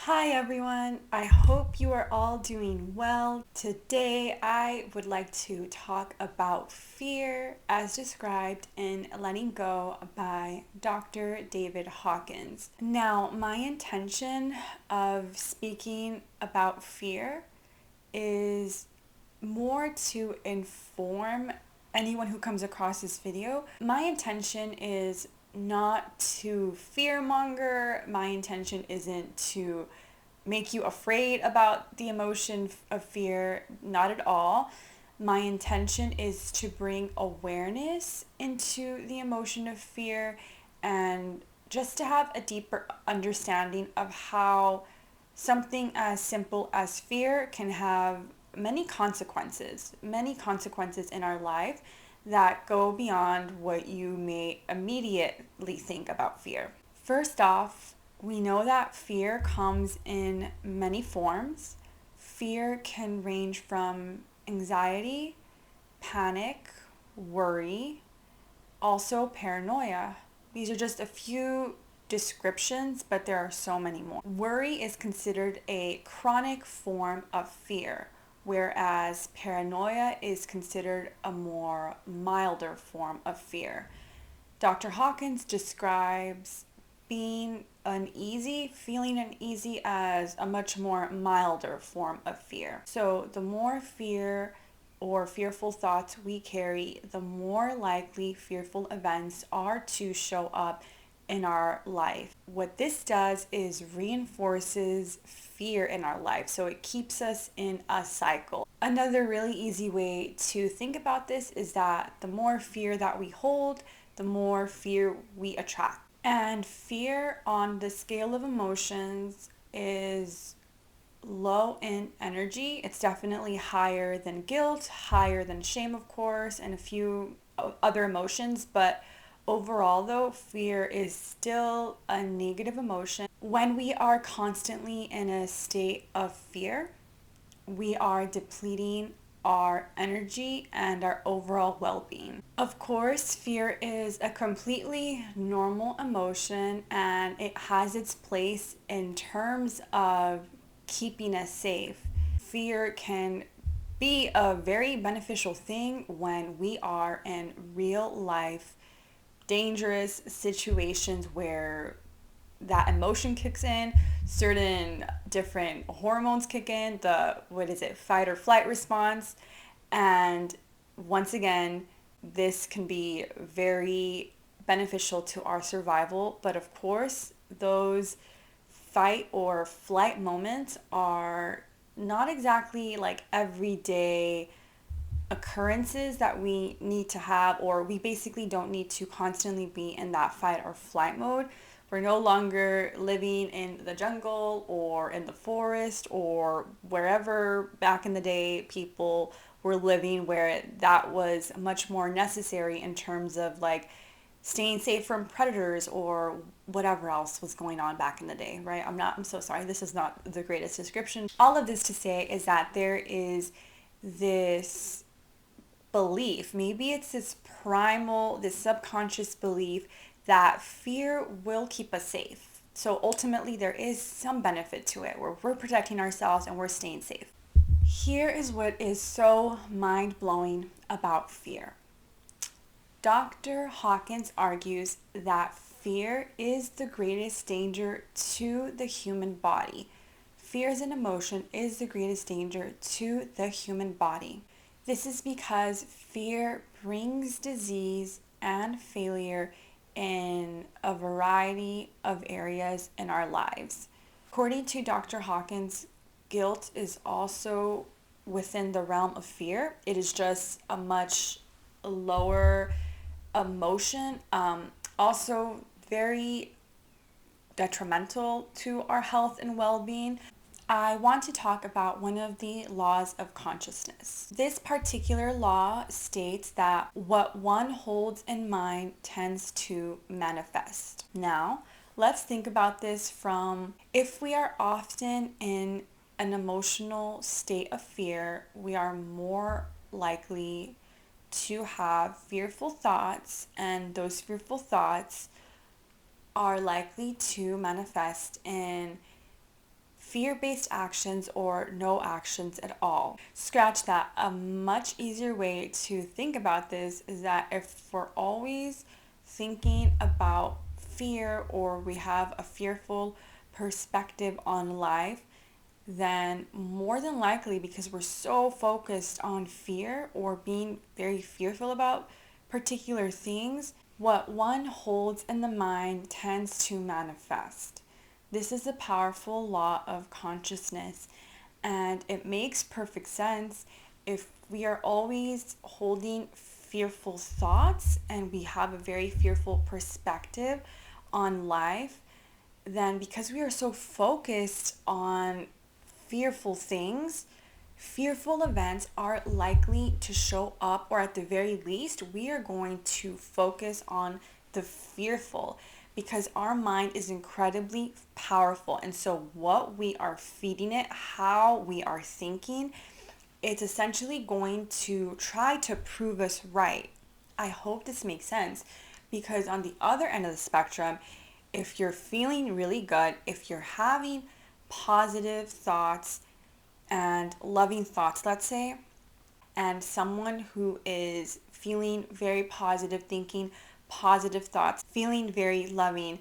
Hi everyone, I hope you are all doing well. Today I would like to talk about fear as described in Letting Go by Dr. David Hawkins. Now, my intention of speaking about fear is more to inform anyone who comes across this video. My intention is not to fearmonger. My intention isn't to make you afraid about the emotion of fear, not at all. My intention is to bring awareness into the emotion of fear and just to have a deeper understanding of how something as simple as fear can have many consequences in our life that go beyond what you may immediately think about fear. First off, we know that fear comes in many forms. Fear can range from anxiety, panic, worry, also paranoia. These are just a few descriptions, but there are so many more. Worry is considered a chronic form of fear, whereas paranoia is considered a more milder form of fear. Dr. Hawkins describes feeling uneasy as a much more milder form of fear. So the more fear or fearful thoughts we carry, the more likely fearful events are to show up in our life. What this does is reinforces fear in our life, so it keeps us in a cycle. Another really easy way to think about this is that the more fear that we hold, the more fear we attract. And fear on the scale of emotions is low in energy. It's definitely higher than guilt, higher than shame, of course, and a few other emotions. But overall, though, fear is still a negative emotion. When we are constantly in a state of fear, we are depleting our energy and our overall well-being. Of course, fear is a completely normal emotion and it has its place in terms of keeping us safe. Fear can be a very beneficial thing when we are in real life dangerous situations where that emotion kicks in, certain different hormones kick in, fight or flight response. And once again, this can be very beneficial to our survival. But of course, those fight or flight moments are not exactly like everyday occurrences that we need to have, or we basically don't need to constantly be in that fight or flight mode. We're no longer living in the jungle or in the forest or wherever back in the day people were living, where that was much more necessary in terms of like staying safe from predators or whatever else was going on back in the day, right? I'm so sorry. This is not the greatest description. All of this to say is that there is this belief, maybe it's this subconscious belief that fear will keep us safe. So ultimately, there is some benefit to it where we're protecting ourselves and we're staying safe. Here is what is so mind blowing about fear. Dr. Hawkins argues that fear is the greatest danger to the human body. Fear as an emotion is the greatest danger to the human body. This is because fear brings disease and failure in a variety of areas in our lives. According to Dr. Hawkins, guilt is also within the realm of fear. It is just a much lower emotion, also very detrimental to our health and well-being. I want to talk about one of the laws of consciousness. This particular law states that what one holds in mind tends to manifest. Now, let's think about this from if we are often in an emotional state of fear, we are more likely to have fearful thoughts, and those fearful thoughts are likely to manifest in fear-based actions or no actions at all. Scratch that. A much easier way to think about this is that if we're always thinking about fear or we have a fearful perspective on life, then more than likely, because we're so focused on fear or being very fearful about particular things, what one holds in the mind tends to manifest. This is a powerful law of consciousness, and it makes perfect sense. If we are always holding fearful thoughts and we have a very fearful perspective on life, then because we are so focused on fearful things, fearful events are likely to show up, or at the very least, we are going to focus on the fearful because our mind is incredibly powerful. And so, what we are feeding it, how we are thinking, it's essentially going to try to prove us right. I hope this makes sense because, on the other end of the spectrum, if you're feeling really good, if you're having positive thoughts and loving thoughts, let's say, and someone who is feeling very positive, thinking positive thoughts, feeling very loving,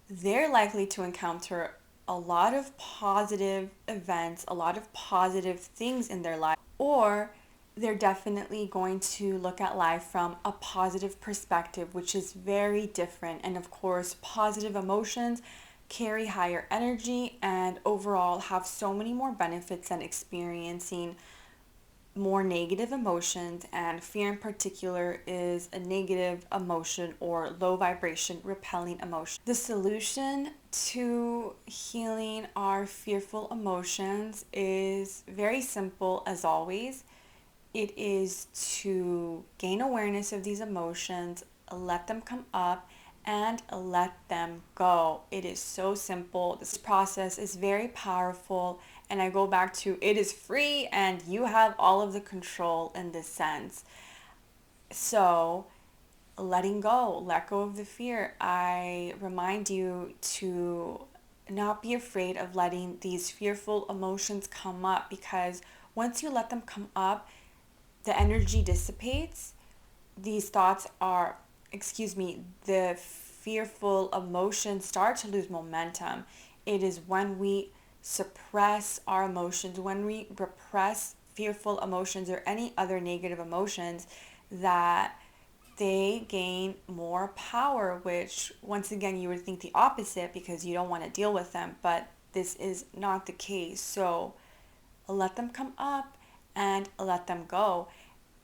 they're likely to encounter a lot of positive events, a lot of positive things in their life, or they're definitely going to look at life from a positive perspective, which is very different. And of course, positive emotions carry higher energy and overall have so many more benefits than experiencing more negative emotions, and fear in particular is a negative emotion or low vibration repelling emotion. The solution to healing our fearful emotions is very simple as always. It is to gain awareness of these emotions, let them come up, and let them go. It is so simple. This process is very powerful, and I go back to it is free and you have all of the control in this sense. So, letting go, let go of the fear. I remind you to not be afraid of letting these fearful emotions come up, because once you let them come up, the energy dissipates. These thoughts are, the fearful emotions start to lose momentum. It is when we suppress our emotions, when we repress fearful emotions or any other negative emotions, that they gain more power, which once again you would think the opposite because you don't want to deal with them, but this is not the case. So let them come up and let them go,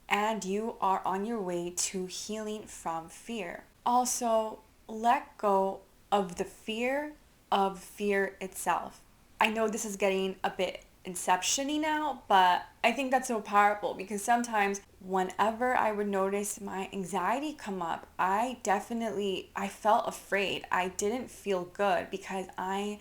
and you are on your way to healing from fear. Also, let go of the fear of fear itself. I know this is getting a bit inception-y now, but I think that's so powerful because sometimes whenever I would notice my anxiety come up, I felt afraid. I didn't feel good because I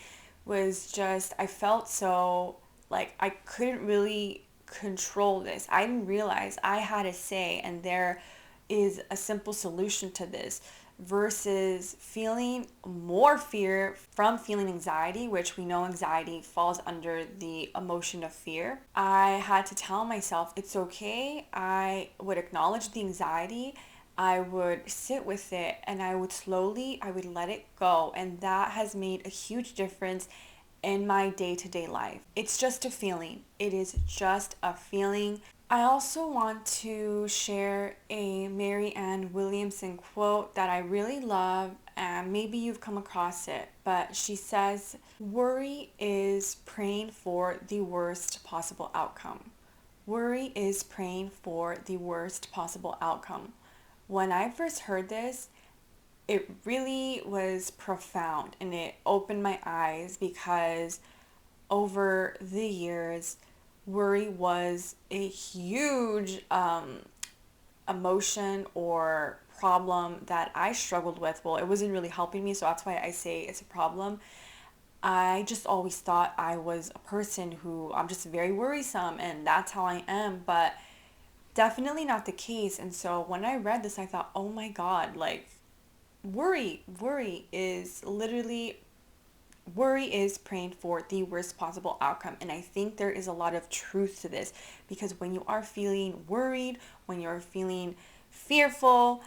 felt so like I couldn't really control this. I didn't realize I had a say, and there is a simple solution to this versus feeling more fear from feeling anxiety, which we know anxiety falls under the emotion of fear. I had to tell myself it's okay. I would acknowledge the anxiety. I would sit with it, and I would let it go. And that has made a huge difference in my day-to-day life. It's just a feeling. It is just a feeling. I also want to share a Mary Ann Williamson quote that I really love, and maybe you've come across it, but she says, "Worry is praying for the worst possible outcome." Worry is praying for the worst possible outcome. When I first heard this, it really was profound and it opened my eyes because over the years, worry was a huge emotion or problem that I struggled with. Well, it wasn't really helping me, so that's why I say it's a problem. I just always thought I was a person who I'm just very worrisome and that's how I am, but definitely not the case. And so when I read this, I thought, oh my God, like worry is literally worry is praying for the worst possible outcome. And I think there is a lot of truth to this, because when you are feeling worried, when you're feeling fearful,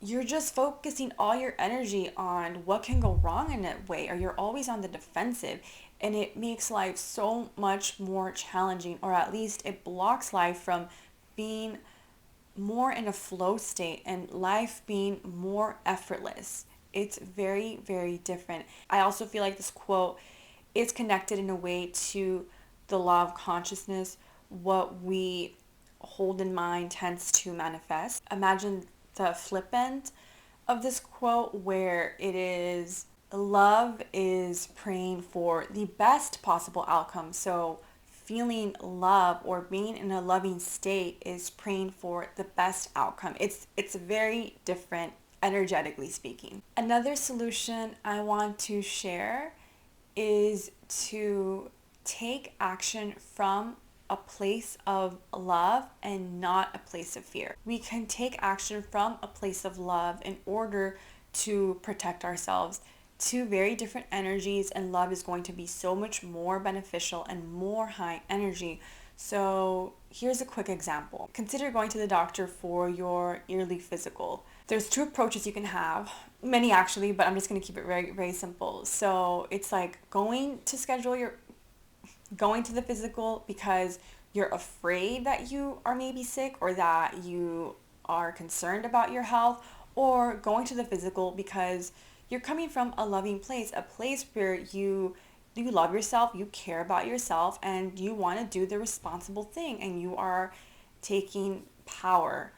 you're just focusing all your energy on what can go wrong in that way, or you're always on the defensive. And it makes life so much more challenging, or at least it blocks life from being more in a flow state and life being more effortless. It's very, very different. I also feel like this quote is connected in a way to the law of consciousness. What we hold in mind tends to manifest. Imagine the flip end of this quote, where it is love is praying for the best possible outcome. So feeling love or being in a loving state is praying for the best outcome. It's very different, energetically speaking. Another solution I want to share is to take action from a place of love and not a place of fear. We can take action from a place of love in order to protect ourselves. Two very different energies, and love is going to be so much more beneficial and more high energy. So here's a quick example. Consider going to the doctor for your yearly physical. There's two approaches you can have, many actually, but I'm just going to keep it very, very simple. So it's like going to the physical because you're afraid that you are maybe sick, or that you are concerned about your health, or going to the physical because you're coming from a loving place, a place where you love yourself, you care about yourself, and you want to do the responsible thing, and you are taking power.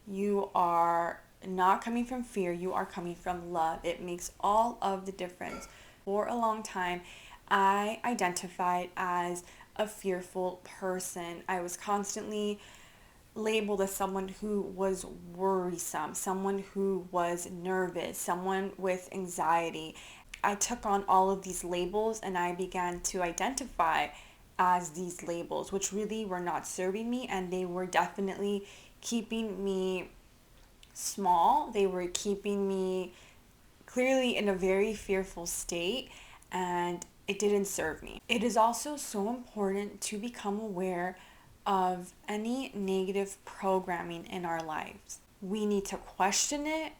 You are not coming from fear, you are coming from love. It makes all of the difference. For a long time, I identified as a fearful person. I was constantly labeled as someone who was worrisome, someone who was nervous, someone with anxiety. I took on all of these labels and I began to identify as these labels, which really were not serving me, and they were definitely keeping me small. They were keeping me clearly in a very fearful state, and it didn't serve me. It is also so important to become aware of any negative programming in our lives. We need to question it,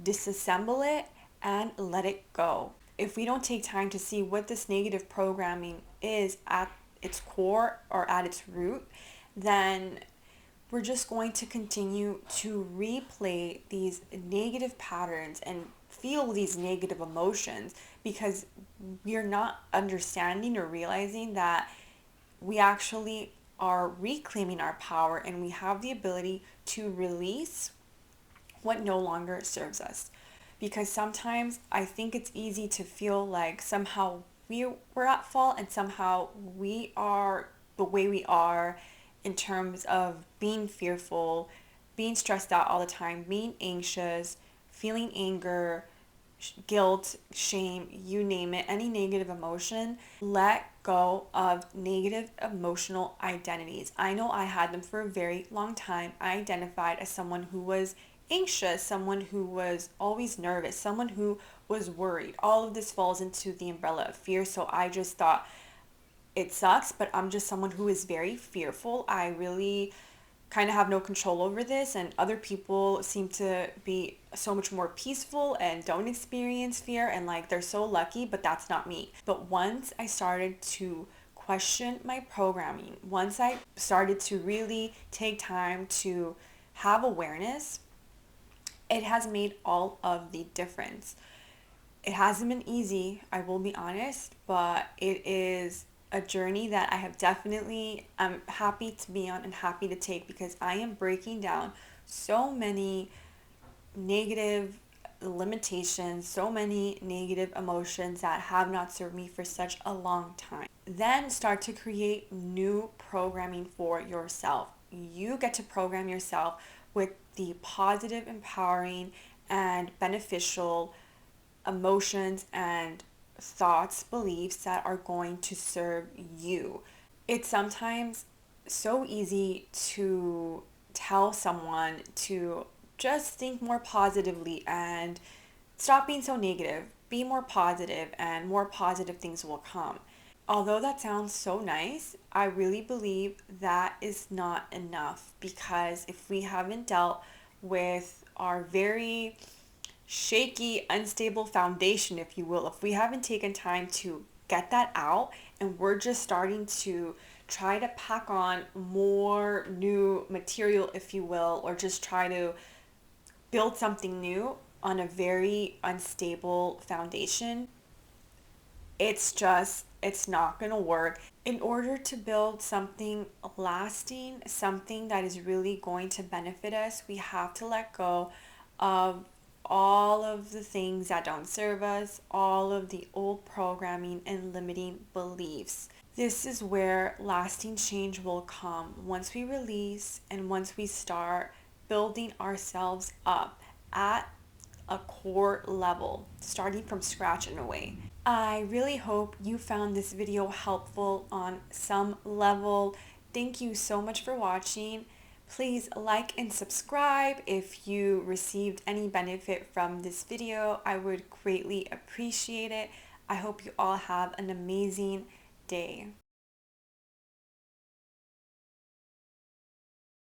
disassemble it, and let it go. If we don't take time to see what this negative programming is at its core or at its root, then we're just going to continue to replay these negative patterns and feel these negative emotions, because we're not understanding or realizing that we actually are reclaiming our power, and we have the ability to release what no longer serves us. Because sometimes I think it's easy to feel like somehow we're at fault, and somehow we are the way we are in terms of being fearful, being stressed out all the time, being anxious, feeling anger, guilt, shame, you name it, any negative emotion. Let go of negative emotional identities. I know I had them for a very long time. I identified as someone who was anxious, someone who was always nervous, someone who was worried. All of this falls into the umbrella of fear. So I just thought, it sucks, but I'm just someone who is very fearful. I really kind of have no control over this, and other people seem to be so much more peaceful and don't experience fear, and like they're so lucky, but that's not me. But once I started to question my programming, once I started to really take time to have awareness, it has made all of the difference. It hasn't been easy, I will be honest, but it is a journey that I have I'm happy to be on and happy to take, because I am breaking down so many negative limitations, so many negative emotions that have not served me for such a long time. Then start to create new programming for yourself. You get to program yourself with the positive, empowering, and beneficial emotions and thoughts, beliefs that are going to serve you. It's sometimes so easy to tell someone to just think more positively and stop being so negative. be more positive and more positive things will come. Although that sounds so nice, I really believe that is not enough, because if we haven't dealt with our very shaky, unstable foundation, if you will, if we haven't taken time to get that out and we're just starting to try to pack on more new material, if you will, or just try to build something new on a very unstable foundation, it's not going to work. In order to build something lasting, something that is really going to benefit us, we have to let go of all of the things that don't serve us, all of the old programming and limiting beliefs. This is where lasting change will come once we release and once we start building ourselves up at a core level, starting from scratch in a way. I really hope you found this video helpful on some level. Thank you so much for watching. Please like and subscribe if you received any benefit from this video. I would greatly appreciate it. I hope you all have an amazing day.